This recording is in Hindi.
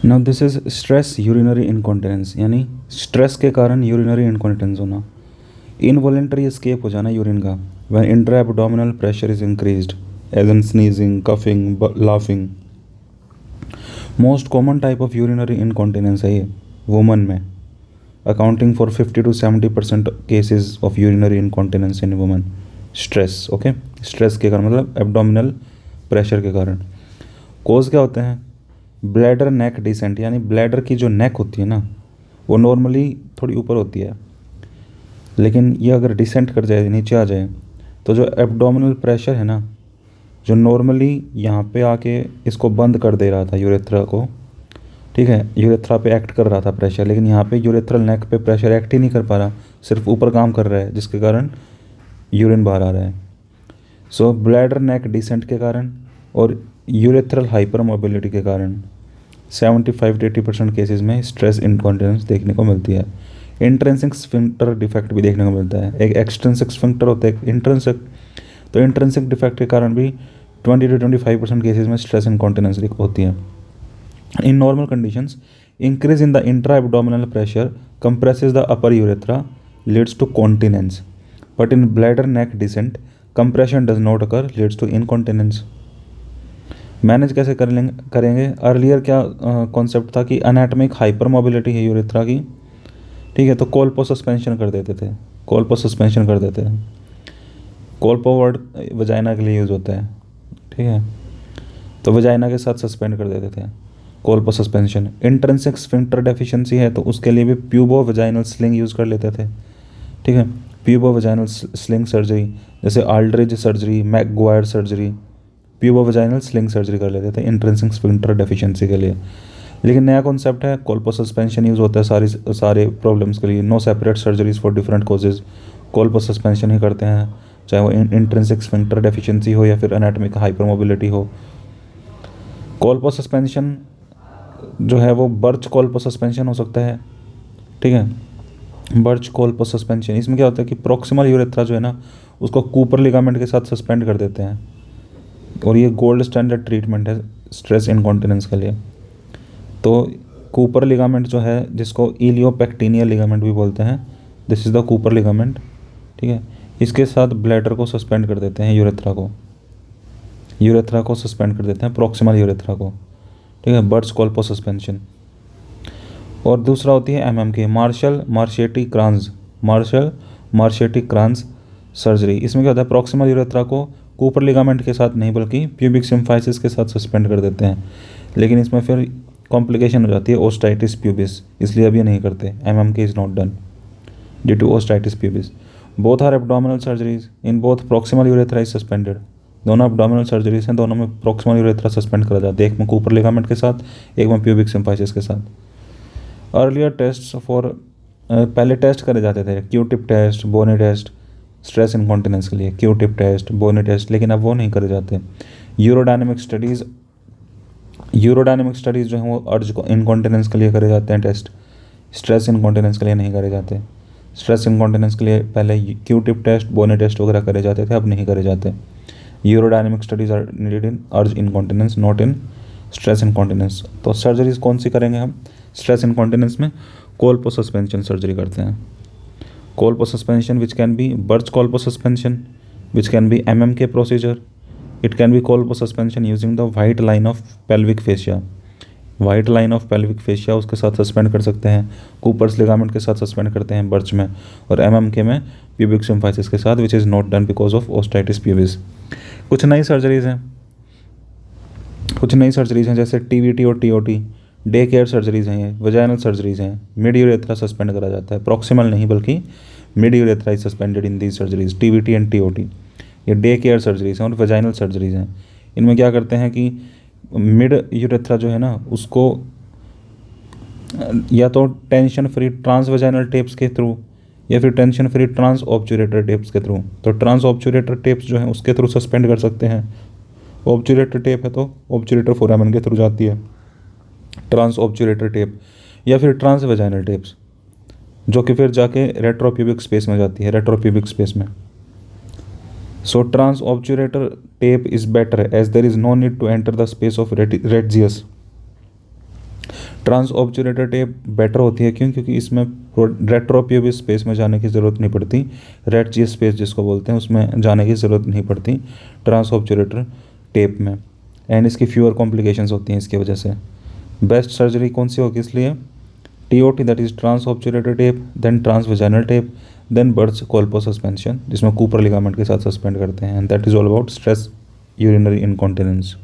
Now this is stress urinary incontinence, यानी स्ट्रेस के कारण यूरिनरी इनकॉन्टिनेंस होना, इनवॉलेंटरी एस्केप हो जाना यूरिन का, when intra abdominal pressure is increased as in sneezing, coughing, laughing. Most common type of urinary incontinence है ये वुमन में, accounting for 50 to 70% cases of urinary incontinence in woman. Stress, okay, stress के कारण मतलब एब्डोमिनल प्रेशर के कारण। कोज क्या होते हैं? ब्लैडर नेक डिसेंट, यानी ब्लैडर की जो नेक होती है ना वो नॉर्मली थोड़ी ऊपर होती है, लेकिन ये अगर डिसेंट कर जाए, नीचे आ जाए, तो जो एब्डोमिनल प्रेशर है ना, जो नॉर्मली यहाँ पे आके इसको बंद कर दे रहा था यूरेथ्रा को, ठीक है, यूरेथ्रा पे एक्ट कर रहा था प्रेशर, लेकिन यहाँ पे यूरेथ्रल नेक पे प्रेशर एक्ट ही नहीं कर पा रहा, सिर्फ ऊपर काम कर रहा है, जिसके कारण यूरिन बाहर आ रहा है। सो ब्लैडर नेक डिसेंट के कारण और यूरेथ्रल हाइपर मोबिलिटी के कारण 75 to 80% केसेस में स्ट्रेस इनकॉन्टिनेंस देखने को मिलती है। इंट्रेंसिक स्फिंक्टर डिफेक्ट भी देखने को मिलता है, एक एक्सट्रेंसिक स्फिंक्टर होता है, एक इंट्रेंसिक। तो इंट्रेंसिक डिफेक्ट के कारण भी 20 to 25% केसेस में स्ट्रेस इनकॉन्टिनेंस होती है। In normal conditions, increase in the intra abdominal pressure compresses the upper urethra, leads to continence, but in bladder neck descent compression does not occur, leads to incontinence। Manage कैसे करेंगे? अर्लियर क्या कॉन्सेप्ट था कि अनैटमिक हाइपर मोबिलिटी है यूरेथ्रा की, ठीक है, तो कोल्पो सस्पेंशन कर देते थे, कोल्पो सस्पेंशन कर देते हैं। कोल्पो वर्ड वजाइना के लिए यूज़ होता है, ठीक है, तो वजाइना के साथ सस्पेंड कर देते थे, कोल्पो सस्पेंशन। इंट्रिंसिक स्फिंक्टर डेफिशिएंसी है तो उसके लिए भी प्यूबो वजाइनल स्लिंग यूज़ कर लेते थे, ठीक है, प्यूबो वजाइनल स्लिंग सर्जरी, जैसे Aldridge surgery, McGuire surgery, pubo vaginal sling surgery कर लेते थे इंट्रिंसिक स्फिंक्टर डेफिशिएंसी के लिए। लेकिन नया कॉन्सेप्ट है, कोल्पो सस्पेंशन यूज़ होता है सारे प्रॉब्लम्स के लिए, no separate surgeries for different causes, colpo suspension ही करते हैं, चाहे वो इंट्रिंसिक स्फिंक्टर डेफिशिएंसी हो या फिर एनाटॉमिक हाइपर मोबिलिटी हो। कोल्पो सस्पेंशन जो है वो बर्च कोल्पो सस्पेंशन हो सकता है, ठीक है, बर्च कोल्पो सस्पेंशन। इसमें क्या होता है कि प्रॉक्सिमल यूरेथ्रा जो है ना उसको कूपर लिगामेंट के साथ सस्पेंड कर देते हैं, और ये गोल्ड स्टैंडर्ड ट्रीटमेंट है स्ट्रेस इनकॉन्टिनेंस के लिए। तो कूपर लिगामेंट जो है, जिसको इलियोपेक्टिनियल लिगामेंट भी बोलते हैं, this is the Cooper ligament, ठीक है, इसके साथ ब्लैडर को सस्पेंड कर देते हैं, यूरेथ्रा को सस्पेंड कर देते हैं, प्रॉक्सिमल यूरेथ्रा को, ठीक है, बर्च कोल्पो सस्पेंशन। और दूसरा होती है एमएमके, मार्शल मार्शेटी क्रांस सर्जरी। इसमें क्या होता है, प्रॉक्सिमल यूरेथ्रा को कूपर लिगामेंट के साथ नहीं बल्कि प्यूबिक सिम्फाइसिस के साथ सस्पेंड कर देते हैं, लेकिन इसमें फिर कॉम्प्लिकेशन हो जाती है ओस्टाइटिस प्यूबिस, इसलिए अब ये नहीं करते, MMK is not done due to osteitis pubis. Both are abdominal surgeries, in both proximal urethra is suspended. दोनों एब्डोमिनल सर्जरीज हैं, दोनों में प्रॉक्सिमल यूरेथ्रा सस्पेंड करा जाता है, एक में कूपर लिगामेंट के साथ, एक में प्यूबिक सिम्फाइसिस के साथ। अर्लियर टेस्ट फॉर पहले टेस्ट करे जाते थे, क्यू टिप टेस्ट, बोनी टेस्ट, स्ट्रेस इनकॉन्टिनेंस के लिए क्यू टिप टेस्ट, बोनी टेस्ट, लेकिन अब वो नहीं करे जाते। यूरोडायनेमिक स्टडीज़ जो हैं वो अर्ज इनकॉन्टिनेंस के लिए करे जाते हैं टेस्ट, स्ट्रेस इनकॉन्टिनेंस के लिए नहीं करे जाते। स्ट्रेस इनकॉन्टिनेंस के लिए पहले क्यू टिप टेस्ट, बोनी टेस्ट वगैरह करे जाते थे, अब नहीं करे जाते। Urodynamic studies are needed in अर्ज incontinence, not in stress incontinence. तो सर्जरीज कौन सी करेंगे हम स्ट्रेस इनकॉन्टिनेंस में? कोल्पो सस्पेंशन सर्जरी करते हैं। Colpo suspension which can be Burch colpo suspension, which can be MMK procedure, it can be colpo suspension using the white line of pelvic fascia, white line of pelvic fascia उसके साथ सस्पेंड कर सकते हैं, कूपर्स लिगामेंट के साथ सस्पेंड करते हैं बर्च में, और एमएमके में प्यूबिक सिम्फाइसिस के साथ, which is not done because of osteitis pubis. कुछ नई सर्जरीज हैं जैसे टीवीटी और टीओटी, डे केयर सर्जरीज हैं, ये वजाइनल सर्जरीज हैं। मिड यूरेथ्रा सस्पेंड करा जाता है, प्रॉक्सिमल नहीं बल्कि mid urethra is suspended in these surgeries, TVT and TOT. ये डे केयर सर्जरीज हैं और वजाइनल सर्जरीज हैं। इनमें क्या करते हैं कि मिड यूरेथ्रा जो है ना उसको या तो tension free trans vaginal tapes के थ्रू या फिर tension free trans obturator tapes के थ्रू, तो ट्रांस ऑब्चुरेटर टेप्स जो हैं उसके थ्रू सस्पेंड कर सकते हैं। ऑब्चुरेटर टेप है तो ऑब्चुरेटर फोरामेन के थ्रू जाती है ट्रांस ऑब्चुरेटर टेप, या फिर ट्रांस वजाइनल टेप्स जो कि फिर जाके रेट्रोप्यूबिक स्पेस में जाती है, रेट्रोप्यूबिक स्पेस में। So trans obturator tape is better as there is no need to enter the space of Retzius. Trans obturator tape better होती है, क्यों? क्योंकि इसमें रेट्रोप्यूबिक स्पेस में जाने की ज़रूरत नहीं पड़ती, रेट जी स्पेस जिसको बोलते हैं उसमें जाने की ज़रूरत नहीं पड़ती ट्रांस ऑब्चुरेटर टेप में, एंड इसकी फ्यूअर कॉम्प्लिकेशंस होती हैं इसकी वजह से। बेस्ट सर्जरी कौन सी होगी इसलिए? TOT, that is trans obturator tape, then trans vaginal tape, then Burch's colpo suspension जिसमें कूपर लिगामेंट के साथ सस्पेंड करते हैं, and that is all about stress urinary incontinence.